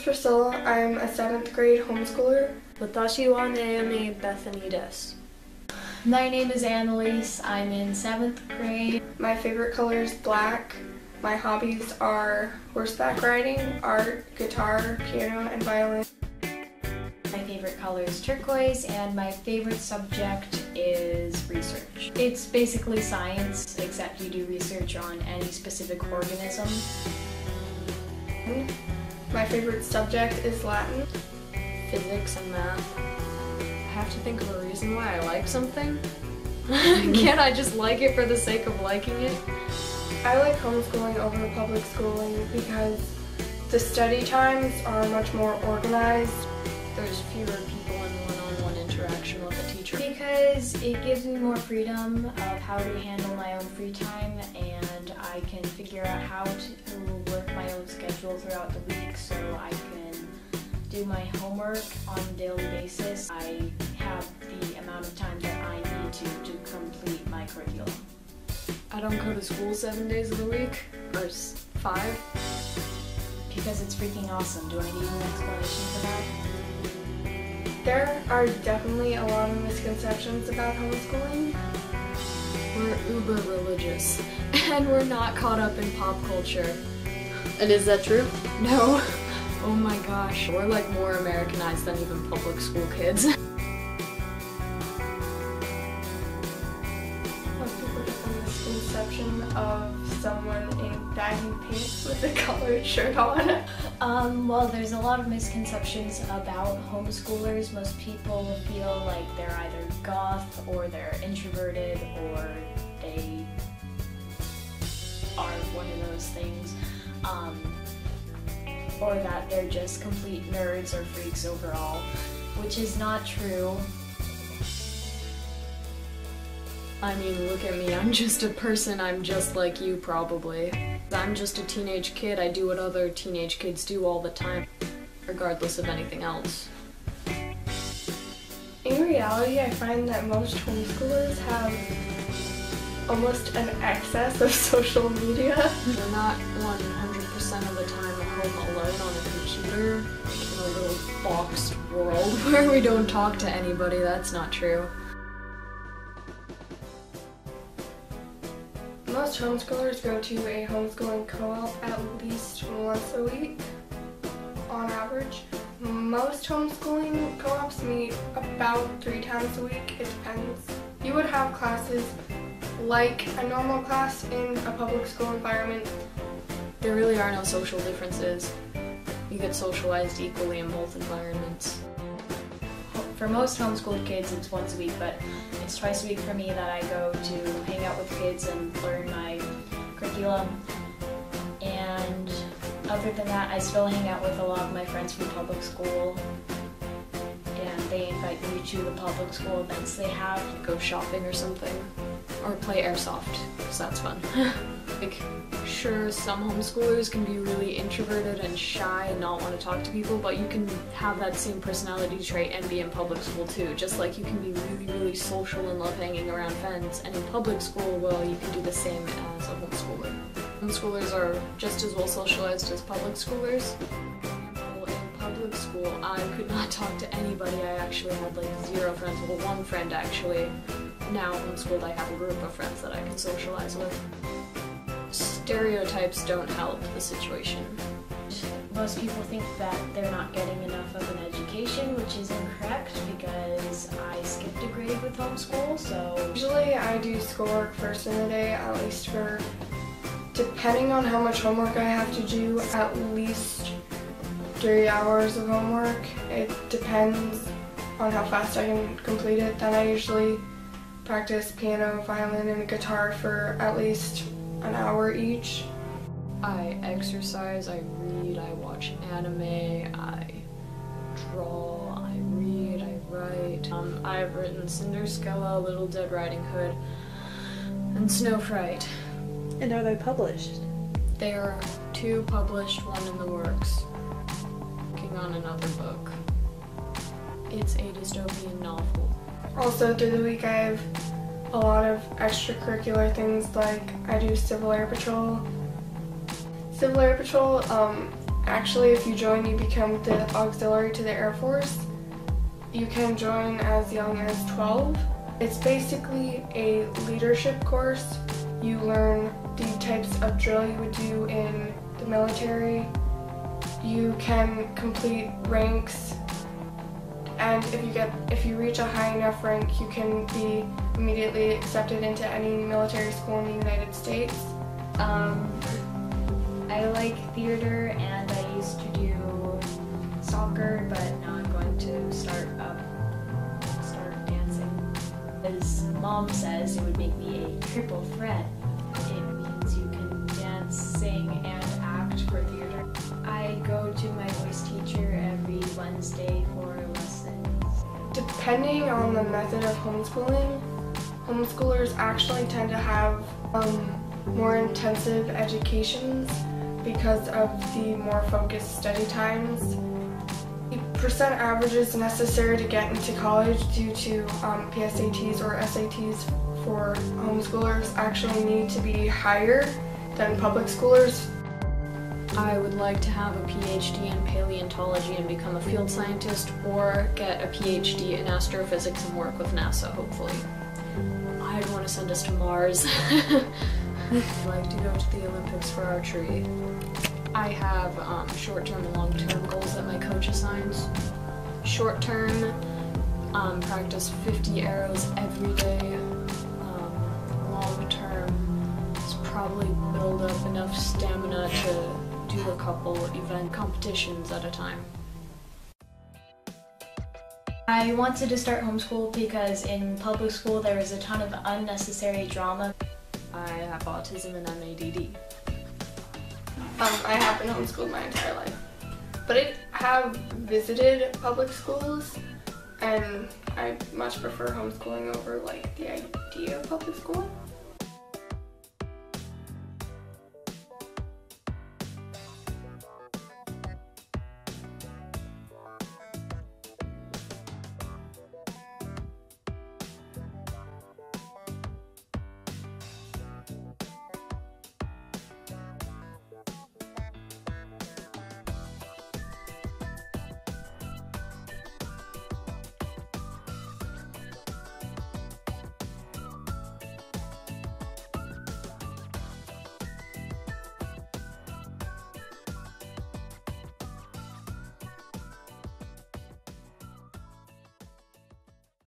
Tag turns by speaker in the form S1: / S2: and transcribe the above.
S1: Priscilla. I'm a 7th grade homeschooler.
S2: Watashi wa Naomi Bethany desu.
S3: My name is Annalise. I'm in 7th grade.
S1: My favorite color is black. My hobbies are horseback riding, art, guitar, piano, and violin.
S3: My favorite color is turquoise, and my favorite subject is research. It's basically science, except you do research on any specific organism.
S1: My favorite subject is Latin.
S2: Physics and math. I have to think of a reason why I like something. Can't I just like it for the sake of liking it?
S1: I like homeschooling over public schooling because the study times are much more organized.
S2: There's fewer people in one-on-one interaction with a teacher.
S3: Because it gives me more freedom of how to handle my own free time, and I can figure out how to work my own schedule throughout the week so I can do my homework on a daily basis. I have the amount of time that I need to complete my curriculum.
S2: I don't go to school 7 days of the week, or 5.
S3: Because it's freaking awesome. Do I need an explanation for that?
S1: There are definitely a lot of misconceptions about homeschooling.
S2: We're uber religious, and we're not caught up in pop culture.
S4: And is that true?
S2: No. Oh my gosh. We're like more Americanized than even public school kids.
S1: Most people get the misconception of someone in baggy pants with a collared shirt on.
S3: Well, there's a lot of misconceptions about homeschoolers. Most people feel like they're either goth, or they're introverted, or they are one of those things. Or that they're just complete nerds or freaks overall, which is not true.
S2: I mean, look at me, I'm just a person, I'm just like you probably. I'm just a teenage kid, I do what other teenage kids do all the time, regardless of anything else.
S1: In reality, I find that most homeschoolers have almost an excess of social media.
S2: We're not 100% of the time home alone on a computer, like in a little boxed world where we don't talk to anybody. That's not true.
S1: Most homeschoolers go to a homeschooling co-op at least once a week, on average. Most homeschooling co-ops meet about 3 times a week, it depends. You would have classes like a normal class in a public school environment.
S2: There really are no social differences. You get socialized equally in both environments.
S3: For most homeschooled kids, it's once a week, but it's twice a week for me that I go to hang out with kids and learn my curriculum. And other than that, I still hang out with a lot of my friends from public school, and they invite me to the public school events they have.
S2: Go shopping or something. Or play airsoft, because that's fun. Like, sure, some homeschoolers can be really introverted and shy and not want to talk to people, but you can have that same personality trait and be in public school too. Just like you can be really social and love hanging around friends, and in public school, well, you can do the same as a homeschooler. Homeschoolers are just as well socialized as public schoolers. In public school, I could not talk to anybody. I actually had like 0 friends. Well, 1 friend actually. Now homeschooled, I have a group of friends that I can socialize with. Stereotypes don't help the situation.
S3: Most people think that they're not getting enough of an education, which is incorrect because I skipped a grade with homeschool, so...
S1: Usually I do schoolwork first in the day, at least for, depending on how much homework I have to do, at least 3 hours of homework. It depends on how fast I can complete it. Then I usually practice piano, violin, and guitar for at least an hour each.
S2: I exercise, I read, I watch anime, I draw, I read, I write. I've written Cinderskella, Little Dead Riding Hood, and Snow Fright.
S4: And are they published?
S2: There are 2 published, 1 in the works. Working on another book. It's a dystopian novel.
S1: Also, through the week I have a lot of extracurricular things, like I do Civil Air Patrol. Civil Air Patrol Actually, if you join, you become the auxiliary to the Air Force. You can join as young as 12. It's basically a leadership course. You learn the types of drill you would do in the military. You can complete ranks, and if you reach a high enough rank, you can be immediately accepted into any military school in the United States.
S3: I like theater, and I used to do soccer, but now I'm going to start dancing. As Mom says, it would make me a triple threat. It means you can dance, sing, and act for theater. I go to my voice teacher every Wednesday for lessons.
S1: Depending on the method of homeschooling, homeschoolers actually tend to have more intensive educations because of the more focused study times. The percent averages necessary to get into college due to PSATs or SATs for homeschoolers actually need to be higher than public schoolers.
S2: I would like to have a PhD in paleontology and become a field scientist, or get a PhD in astrophysics and work with NASA, hopefully. I'd want to send us to Mars. I'd like to go to the Olympics for archery. I have short-term and long-term goals that my coach assigns. Short-term, practice 50 arrows every day. Long-term is probably build up enough stamina to do a couple event competitions at a time.
S3: I wanted to start homeschool because in public school there was a ton of unnecessary drama.
S2: I have autism and I'm ADD.
S1: I have been homeschooled my entire life, but I have visited public schools, and I much prefer homeschooling over like the idea of public school.